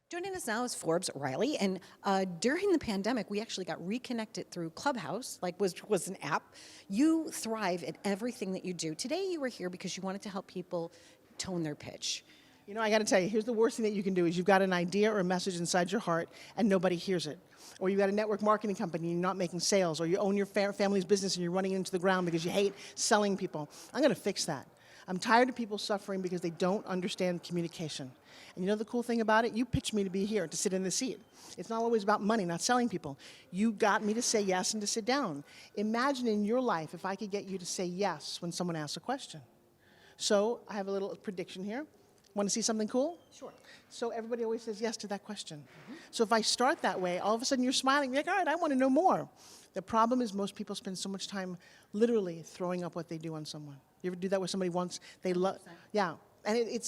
Joining us now is Forbes Riley, and during the pandemic, we actually got reconnected through Clubhouse, like was an app. You thrive at everything that you do. Today, you were here because you wanted to help people tone their pitch. You know, I got to tell you, here's the worst thing that you can do is you've got an idea or a message inside your heart and nobody hears it. Or you've got a network marketing company and you're not making sales, or you own your family's business and you're running it into the ground because you hate selling people. I'm going to fix that. I'm tired of people suffering because they don't understand communication. And you know the cool thing about it? You pitched me to be here, to sit in the seat. It's not always about money, not selling people. You got me to say yes and to sit down. Imagine in your life if I could get you to say yes when someone asks a question. So I have a little prediction here. Want to see something cool? Sure. So everybody always says yes to that question. So if I start that way, all of a sudden you're smiling. You're like, all right, I want to know more. The problem is most people spend so much time literally throwing up what they do on someone. You ever do that with somebody once? They love, yeah. And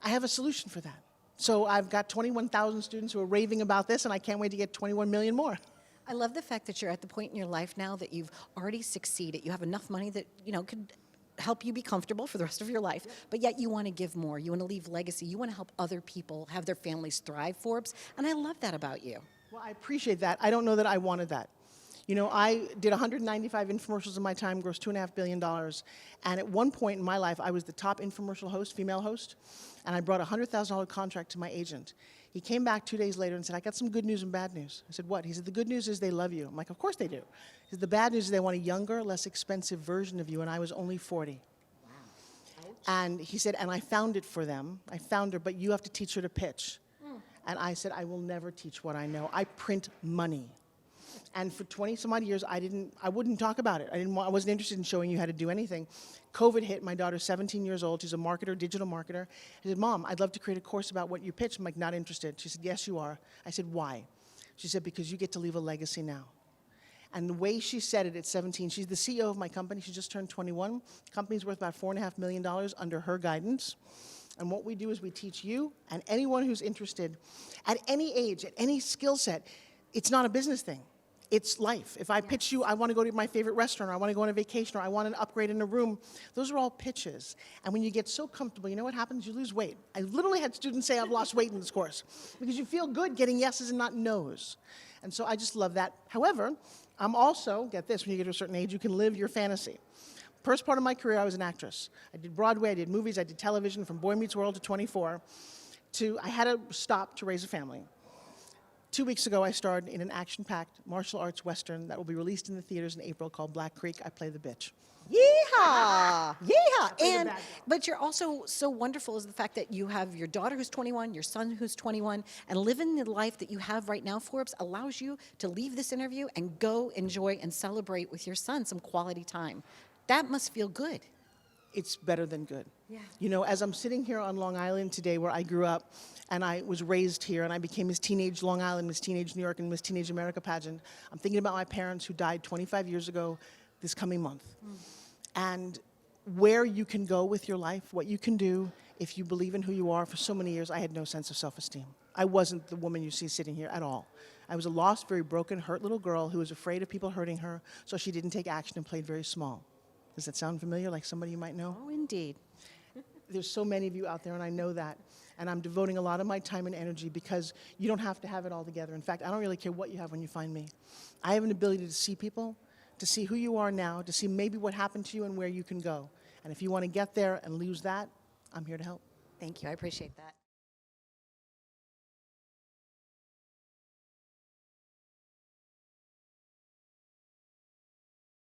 I have a solution for that. So I've got 21,000 students who are raving about this, and I can't wait to get 21 million more. I love the fact that you're at the point in your life now that you've already succeeded. You have enough money that, could help you be comfortable for the rest of your life, but yet you want to give more. You want to leave legacy. You want to help other people have their families thrive, Forbes, and I love that about you. Well, I appreciate that. I don't know that I wanted that. You know, I did 195 infomercials in my time, grossed $2.5 billion, and at one point in my life, I was the top infomercial host, female host, and I brought a $100,000 contract to my agent. He came back 2 days later and said, I got some good news and bad news. I said, what? He said, the good news is they love you. I'm like, of course they do. He said, the bad news is they want a younger, less expensive version of you, and I was only 40. Wow. And he said, and I found it for them. I found her, but you have to teach her to pitch. And I said, I will never teach what I know. I print money. And for 20 some odd years, I wouldn't talk about it. I wasn't interested in showing you how to do anything. COVID hit, my daughter's 17 years old, she's a marketer, digital marketer. I said, Mom, I'd love to create a course about what you pitch. I'm like, not interested. She said, yes, you are. I said, why? She said, because you get to leave a legacy now. And the way she said it at 17, she's the CEO of my company, she just turned 21. The company's worth about $4.5 million under her guidance. And what we do is we teach you and anyone who's interested at any age, at any skill set, it's not a business thing. It's life. If I pitch you, I want to go to my favorite restaurant, or I want to go on a vacation, or I want an upgrade in a room, those are all pitches. And when you get so comfortable, you know what happens? You lose weight. I literally had students say I've lost weight in this course because you feel good getting yeses and not nos. And so I just love that. However, I'm also, get this, when you get to a certain age, you can live your fantasy. First part of my career, I was an actress. I did Broadway, I did movies, I did television, from Boy Meets World to 24, I had to stop to raise a family. 2 weeks ago, I starred in an action-packed martial arts western that will be released in the theaters in April called Black Creek. I play the bitch. Yeehaw! Yeehaw! But you're also so wonderful is the fact that you have your daughter who's 21, your son who's 21, and living the life that you have right now, Forbes, allows you to leave this interview and go enjoy and celebrate with your son some quality time. That must feel good. It's better than good. Yeah. You know, as I'm sitting here on Long Island today where I grew up and I was raised here and I became Miss Teenage Long Island, Miss Teenage New York, and Miss Teenage America pageant, I'm thinking about my parents who died 25 years ago this coming month. And where you can go with your life, what you can do if you believe in who you are. For so many years, I had no sense of self-esteem. I wasn't the woman you see sitting here at all. I was a lost, very broken, hurt little girl who was afraid of people hurting her, so she didn't take action and played very small. Does that sound familiar, like somebody you might know? Oh, indeed. There's so many of you out there, and I know that. And I'm devoting a lot of my time and energy because you don't have to have it all together. In fact, I don't really care what you have when you find me. I have an ability to see people, to see who you are now, to see maybe what happened to you and where you can go. And if you want to get there and lose that, I'm here to help. Thank you. I appreciate that.